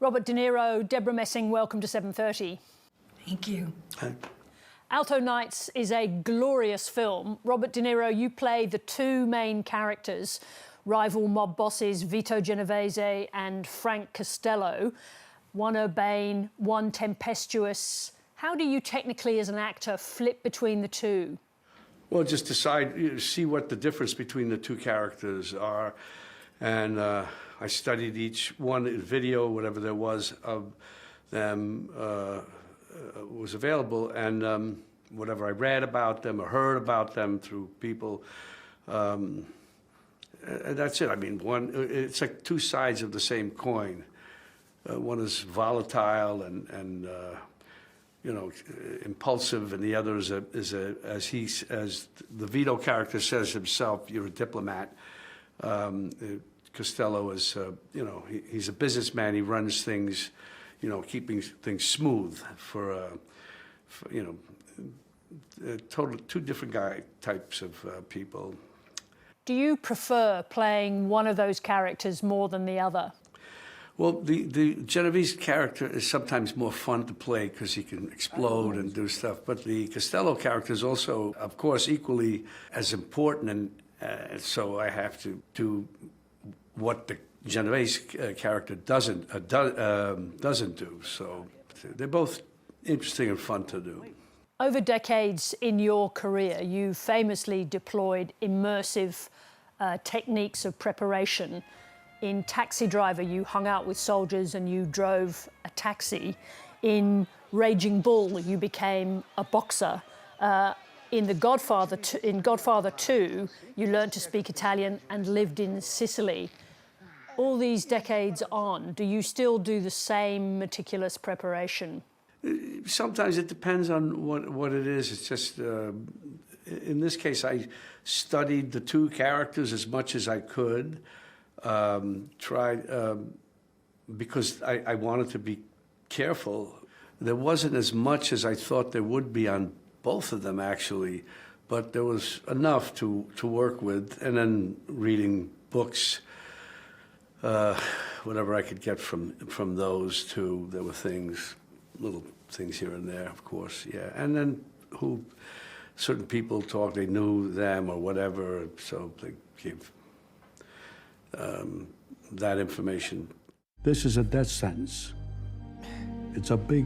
Robert De Niro, Deborah Messing, welcome to 7:30. Thank you. Hi. Alto Nights is a glorious film. Robert De Niro, you play the two main characters, rival mob bosses Vito Genovese and Frank Costello, one urbane, one tempestuous. How do you technically, as an actor, flip between the two? Well, just decide, see what the difference between the two characters are. And I studied each one in video, whatever there was of them was available, and whatever I read about them or heard about them through people. And that's it. I mean, it's like two sides of the same coin. One is volatile and you know, impulsive, and the other is as the Vito character says himself, you're a diplomat. Costello is, you know, he's a businessman. He runs things, you know, keeping things smooth for you know, two different types of people. Do you prefer playing one of those characters more than the other? Well, the Genovese character is sometimes more fun to play because he can explode and do stuff. But the Costello character is also, of course, equally as important, and so I have to do what the Genovese character doesn't do. So they're both interesting and fun to do. Over decades in your career, you famously deployed immersive techniques of preparation. In Taxi Driver, you hung out with soldiers and you drove a taxi. In Raging Bull, you became a boxer. In Godfather 2, you learned to speak Italian and lived in Sicily. All these decades on, do you still do the same meticulous preparation? Sometimes it depends on what it is. It's just, in this case, I studied the two characters as much as I could. Tried, because I wanted to be careful. There wasn't as much as I thought there would be on both of them, actually, but there was enough to work with, and then reading books, whatever I could get from those two. There were things, little things here and there, of course, yeah. And then certain people talk, they knew them or whatever, so they gave that information. This is a death sentence. It's a big,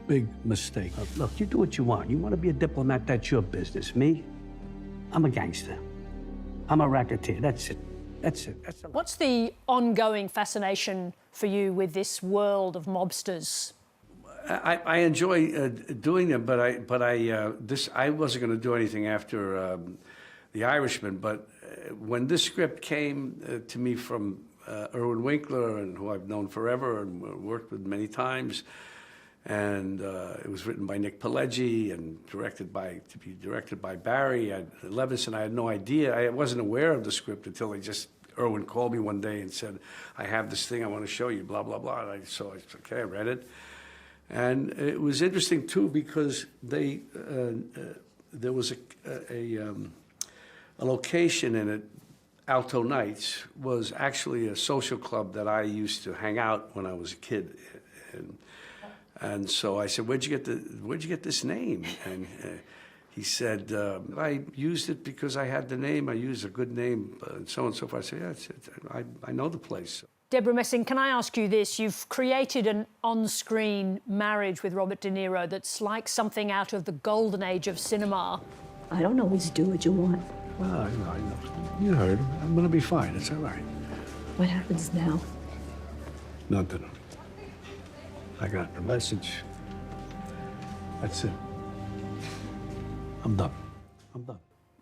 big mistake. Look, you do what you want. You want to be a diplomat, that's your business. Me, I'm a gangster. I'm a racketeer. That's it. That's it. That's What's the ongoing fascination for you with this world of mobsters? I enjoy doing them, but I wasn't going to do anything after The Irishman. But when this script came to me from Irwin Winkler, and who I've known forever and worked with many times, and it was written by Nick Pileggi and to be directed by Barry Levinson, I had no idea. I wasn't aware of the script until Irwin called me one day and said, "I have this thing I want to show you," blah blah blah. And I said, "Okay," I read it. And it was interesting, too, because there was a location in it. Alto Nights was actually a social club that I used to hang out when I was a kid. And so I said, where'd you get this name? And he said, I used it because I had the name. I used a good name, and so on and so forth. I said, yeah, I know the place. Deborah Messing, can I ask you this? You've created an on-screen marriage with Robert De Niro that's like something out of the golden age of cinema. I don't always do what you want. Well, I know. You heard. I'm going to be fine. It's all right. What happens now? Nothing. I got the message. That's it. I'm done. I'm done.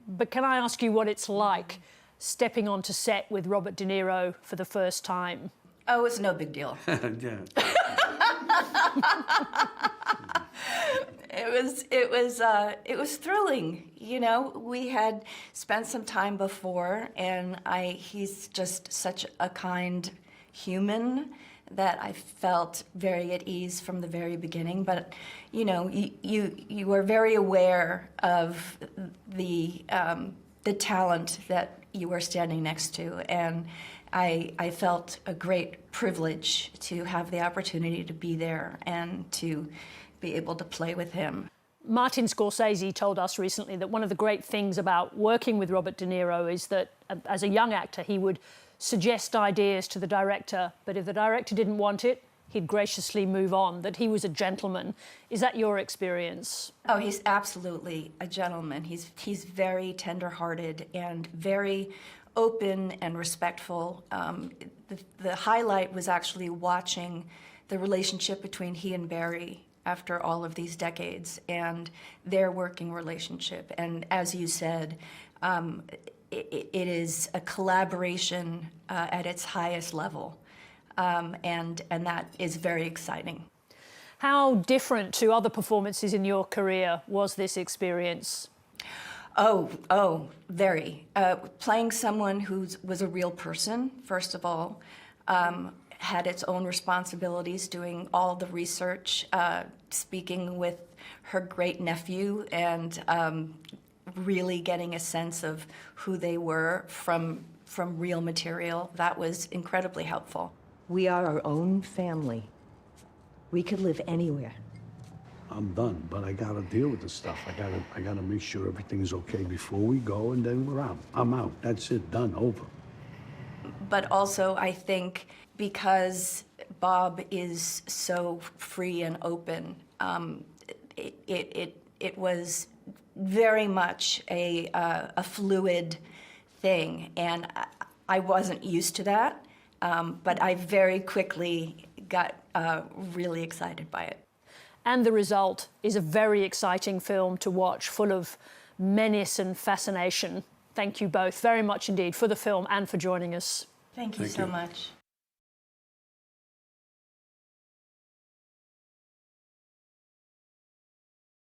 But can I ask you what it's like stepping onto set with Robert De Niro for the first time? Oh, it's no big deal. Yeah. It was thrilling. You know, we had spent some time before, and he's just such a kind human that I felt very at ease from the very beginning. But you know, you were very aware of the talent that you were standing next to. And I felt a great privilege to have the opportunity to be there and to be able to play with him. Martin Scorsese told us recently that one of the great things about working with Robert De Niro is that as a young actor, he would suggest ideas to the director, but if the director didn't want it, he'd graciously move on, that he was a gentleman. Is that your experience? Oh, he's absolutely a gentleman. He's very tender-hearted and very open and respectful. The highlight was actually watching the relationship between he and Barry after all of these decades and their working relationship. And as you said, it is a collaboration at its highest level. And that is very exciting. How different to other performances in your career was this experience? Oh, very. Playing someone who was a real person, first of all, had its own responsibilities, doing all the research, speaking with her great nephew, and really getting a sense of who they were from real material. That was incredibly helpful. We are our own family. We could live anywhere. I'm done, but I gotta deal with the stuff. I gotta make sure everything's okay before we go, and then we're out. I'm out. That's it. Done. Over. But also, I think because Bob is so free and open, it was very much a fluid thing, and I wasn't used to that. But I very quickly got really excited by it. And the result is a very exciting film to watch, full of menace and fascination. Thank you both very much indeed for the film and for joining us. Thank you so much.